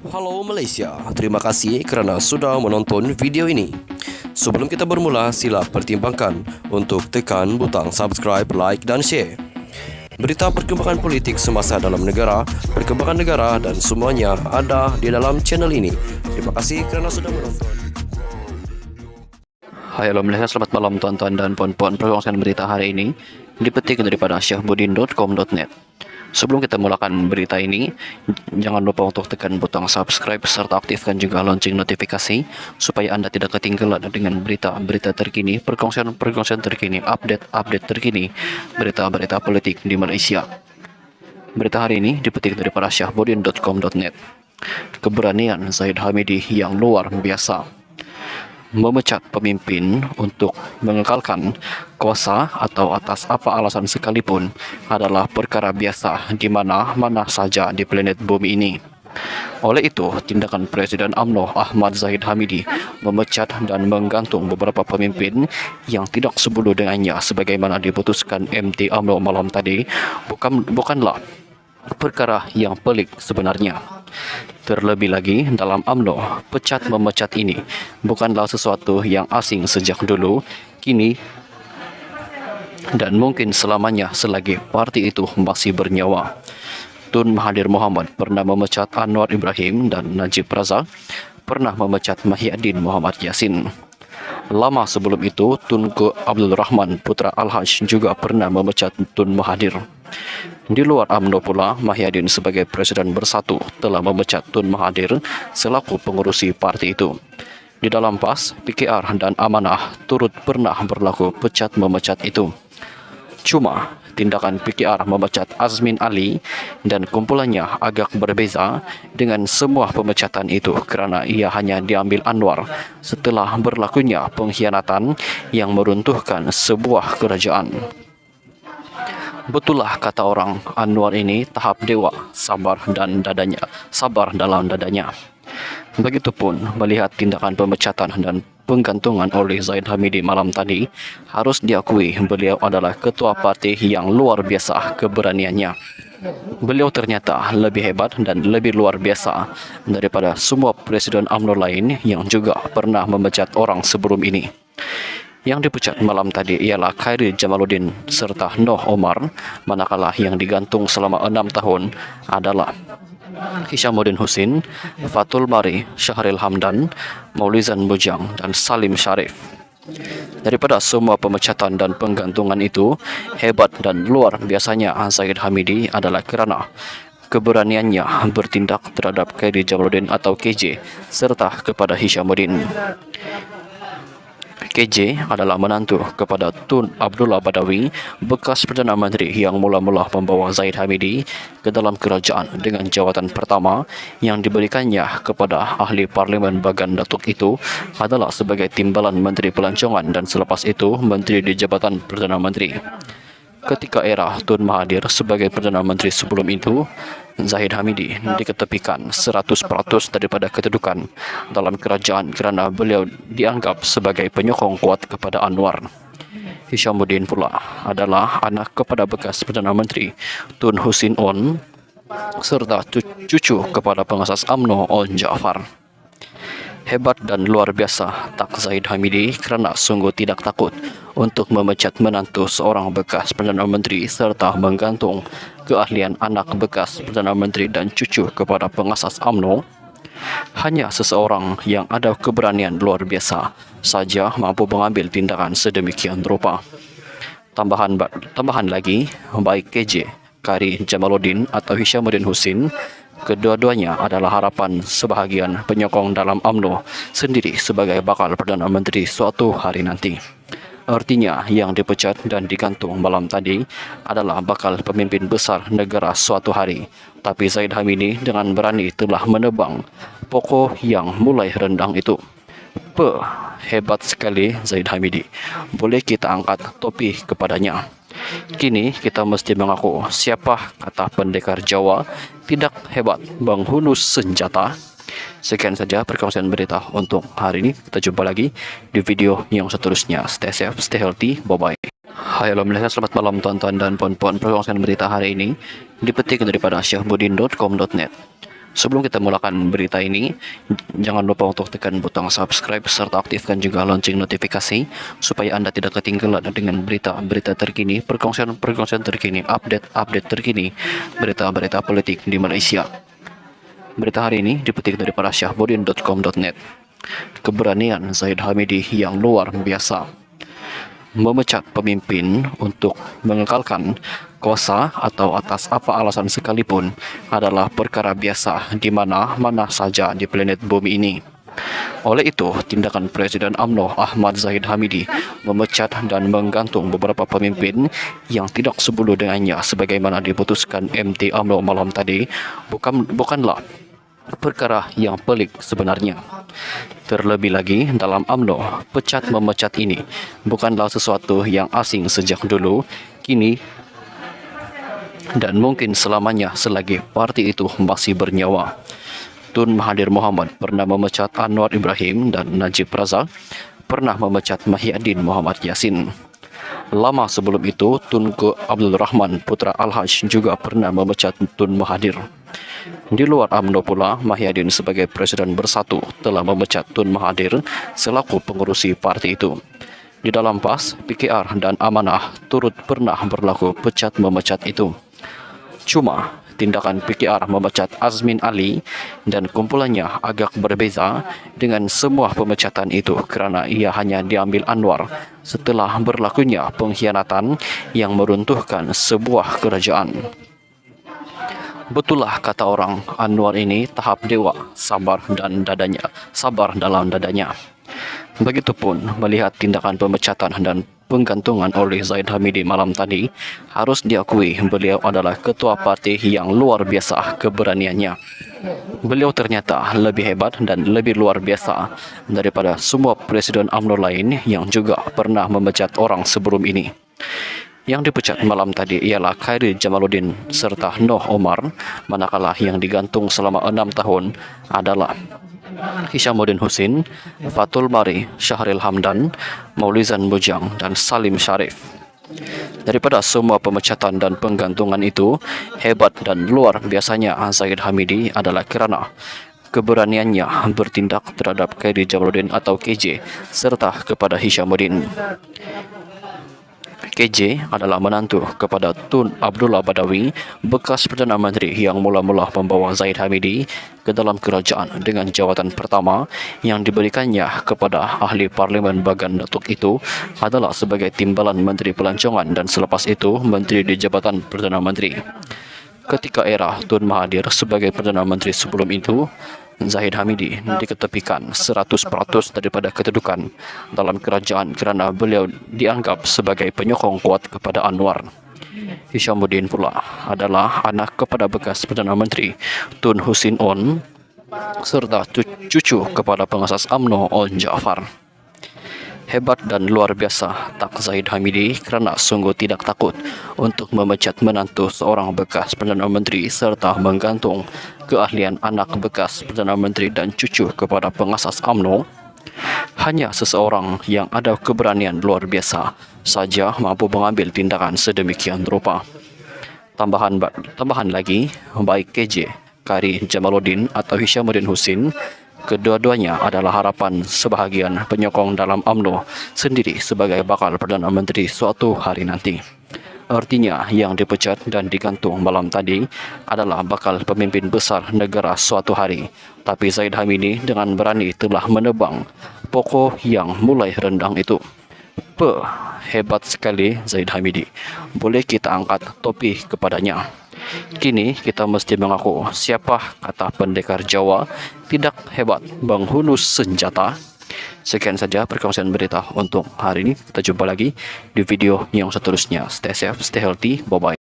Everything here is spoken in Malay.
Halo Malaysia, terima kasih kerana sudah menonton video ini. Sebelum kita bermula, sila pertimbangkan untuk tekan butang subscribe, like dan share. Berita perkembangan politik semasa dalam negara, perkembangan negara dan semuanya ada di dalam channel ini. Terima kasih kerana sudah menonton. Hai, halo Malaysia, selamat malam tuan-tuan dan puan-puan. Perkongsian berita hari ini dipetik daripada syahbudin.com.net. Sebelum kita mulakan berita ini, jangan lupa untuk tekan butang subscribe serta aktifkan juga lonceng notifikasi supaya Anda tidak ketinggalan dengan berita-berita terkini, perkongsian terkini, update terkini, berita-berita politik di Malaysia. Berita hari ini dipetik daripada syahbudin.com.net. Keberanian Zahid Hamidi yang luar biasa. Memecat pemimpin untuk mengekalkan kuasa atau atas apa alasan sekalipun adalah perkara biasa di mana saja di planet bumi ini. Oleh itu, tindakan Presiden UMNO Ahmad Zahid Hamidi memecat dan menggantung beberapa pemimpin yang tidak sebulu dengannya sebagaimana diputuskan MT UMNO malam tadi bukanlah perkara yang pelik sebenarnya. Terlebih lagi dalam UMNO, pecat memecat ini bukanlah sesuatu yang asing sejak dulu, kini dan mungkin selamanya selagi parti itu masih bernyawa. Tun Mahathir Mohamad pernah memecat Anwar Ibrahim dan Najib Razak pernah memecat Mahyadin Muhammad Yassin. Lama sebelum itu, Tunku Abdul Rahman Putra Al-Haj juga pernah memecat Tun Mahathir. Di luar UMNO pula, Mahyadin sebagai Presiden Bersatu telah memecat Tun Mahathir selaku pengurusi parti itu. Di dalam PAS, PKR dan Amanah turut pernah berlaku pecat memecat itu. Cuma, tindakan PKR memecat Azmin Ali dan kumpulannya agak berbeza dengan semua pemecatan itu kerana ia hanya diambil Anwar setelah berlakunya pengkhianatan yang meruntuhkan sebuah kerajaan. Betullah kata orang, Anwar ini tahap dewa, sabar dalam dadanya. Begitupun melihat tindakan pemecatan dan penggantungan oleh Zahid Hamidi malam tadi, harus diakui beliau adalah ketua parti yang luar biasa keberaniannya. Beliau ternyata lebih hebat dan lebih luar biasa daripada semua presiden UMNO lain yang juga pernah memecat orang sebelum ini. Yang dipecat malam tadi ialah Khairi Jamaluddin serta Noh Omar, manakala yang digantung selama 6 tahun adalah Hishamuddin Husin, Fatul Bari, Syahril Hamdan, Maulizan Bujang dan Salim Sharif. Daripada semua pemecatan dan penggantungan itu, hebat dan luar biasanya Zahid Hamidi adalah kerana keberaniannya bertindak terhadap Khairi Jamaluddin atau KJ serta kepada Hishamuddin. KJ adalah menantu kepada Tun Abdullah Badawi, bekas Perdana Menteri yang mula-mula membawa Zahid Hamidi ke dalam kerajaan dengan jawatan pertama yang diberikannya kepada ahli Parlimen Bagan Datuk itu adalah sebagai timbalan Menteri Pelancongan dan selepas itu Menteri di Jabatan Perdana Menteri. Ketika era Tun Mahathir sebagai Perdana Menteri sebelum itu, Zahid Hamidi diketepikan 100% daripada kedudukan dalam kerajaan kerana beliau dianggap sebagai penyokong kuat kepada Anwar. Hishamuddin pula adalah anak kepada bekas Perdana Menteri Tun Hussein On serta cucu kepada pengasas UMNO On Jaafar. Hebat dan luar biasa tak Zahid Hamidi kerana sungguh tidak takut untuk memecat menantu seorang bekas Perdana Menteri serta menggantung keahlian anak bekas Perdana Menteri dan cucu kepada pengasas UMNO. Hanya seseorang yang ada keberanian luar biasa saja mampu mengambil tindakan sedemikian rupa. Tambahan lagi, baik KJ, Khairi Jamaluddin atau Hishamuddin Husin, kedua-duanya adalah harapan sebahagian penyokong dalam UMNO sendiri sebagai bakal Perdana Menteri suatu hari nanti. Artinya yang dipecat dan digantung malam tadi adalah bakal pemimpin besar negara suatu hari. Tapi Zahid Hamidi dengan berani telah menebang pokok yang mulai rendang itu. Hebat sekali Zahid Hamidi. Boleh kita angkat topi kepadanya. Kini kita mesti mengaku siapa kata pendekar Jawa tidak hebat menghunus senjata. Sekian saja perkongsian berita untuk hari ini. Kita jumpa lagi di video yang seterusnya. Stay safe, stay healthy, bye-bye. Hai, halo Malaysia, selamat malam tuan-tuan dan puan-puan. Perkongsian berita hari ini dipetik daripada syahbudin.com.net. Sebelum kita mulakan berita ini, jangan lupa untuk tekan butang subscribe serta aktifkan juga lonceng notifikasi supaya Anda tidak ketinggalan dengan berita-berita terkini, perkongsian terkini, update terkini, berita-berita politik di Malaysia. Berita hari ini dipetik daripada syahbudin.com.net. Keberanian Zahid Hamidi yang luar biasa. Memecat pemimpin untuk mengekalkan kuasa atau atas apa alasan sekalipun adalah perkara biasa di mana-mana saja di planet bumi ini. Oleh itu, tindakan Presiden UMNO Ahmad Zahid Hamidi memecat dan menggantung beberapa pemimpin yang tidak sebulu dengannya sebagaimana diputuskan MT UMNO malam tadi bukanlah perkara yang pelik sebenarnya. Terlebih lagi dalam UMNO, pecat memecat ini bukanlah sesuatu yang asing sejak dulu, kini dan mungkin selamanya selagi parti itu masih bernyawa. Tun Mahathir Mohamad pernah memecat Anwar Ibrahim dan Najib Razak pernah memecat Mahyadin Muhammad Yassin. Lama sebelum itu, Tunku Abdul Rahman putra Al-Haj juga pernah memecat Tun Mahathir. Di luar UMNO pula, Mahyadin sebagai Presiden Bersatu telah memecat Tun Mahathir selaku pengurusi parti itu. Di dalam PAS, PKR dan Amanah turut pernah berlaku pecat-memecat itu. Cuma, tindakan PKR memecat Azmin Ali dan kumpulannya agak berbeza dengan semua pemecatan itu kerana ia hanya diambil Anwar setelah berlakunya pengkhianatan yang meruntuhkan sebuah kerajaan. Betullah kata orang, Anwar ini tahap dewa, sabar dalam dadanya. Begitupun melihat tindakan pemecatan dan penggantungan oleh Zahid Hamidi malam tadi, harus diakui beliau adalah ketua parti yang luar biasa keberaniannya. Beliau ternyata lebih hebat dan lebih luar biasa daripada semua presiden UMNO lain yang juga pernah memecat orang sebelum ini. Yang dipecat malam tadi ialah Khairi Jamaluddin serta Noh Omar, manakala yang digantung selama 6 tahun adalah Hishamuddin Husin, Fatul Bari, Syahril Hamdan, Maulizan Bujang dan Salim Sharif. Daripada semua pemecatan dan penggantungan itu, hebat dan luar biasanya Zahid Hamidi adalah kerana keberaniannya bertindak terhadap Khairi Jamaluddin atau KJ serta kepada Hishamuddin. KJ adalah menantu kepada Tun Abdullah Badawi, bekas Perdana Menteri yang mula-mula membawa Zahid Hamidi ke dalam kerajaan dengan jawatan pertama yang diberikannya kepada ahli Parlimen Bagan Datuk itu adalah sebagai timbalan Menteri Pelancongan dan selepas itu Menteri di Jabatan Perdana Menteri. Ketika era Tun Mahathir sebagai Perdana Menteri sebelum itu, Zahid Hamidi diketepikan 100% daripada kedudukan dalam kerajaan kerana beliau dianggap sebagai penyokong kuat kepada Anwar. Hishamuddin pula adalah anak kepada bekas Perdana Menteri Tun Hussein On serta cucu kepada pengasas UMNO On Jaafar. Hebat dan luar biasa tak Zahid Hamidi kerana sungguh tidak takut untuk memecat menantu seorang bekas Perdana Menteri serta menggantung keahlian anak bekas Perdana Menteri dan cucu kepada pengasas UMNO. Hanya seseorang yang ada keberanian luar biasa saja mampu mengambil tindakan sedemikian rupa. Tambahan lagi, baik KJ, Khairi Jamaluddin atau Hishamuddin Husin, kedua-duanya adalah harapan sebahagian penyokong dalam UMNO sendiri sebagai bakal Perdana Menteri suatu hari nanti. Artinya yang dipecat dan digantung malam tadi adalah bakal pemimpin besar negara suatu hari. Tapi Zahid Hamidi dengan berani telah menebang pokok yang mulai rendang itu. Hebat sekali Zahid Hamidi. Boleh kita angkat topi kepadanya. Kini kita mesti mengaku siapa kata pendekar Jawa tidak hebat menghunus senjata. Sekian saja perkongsian berita untuk hari ini. Kita jumpa lagi di video yang seterusnya. Stay safe, stay healthy. Bye-bye.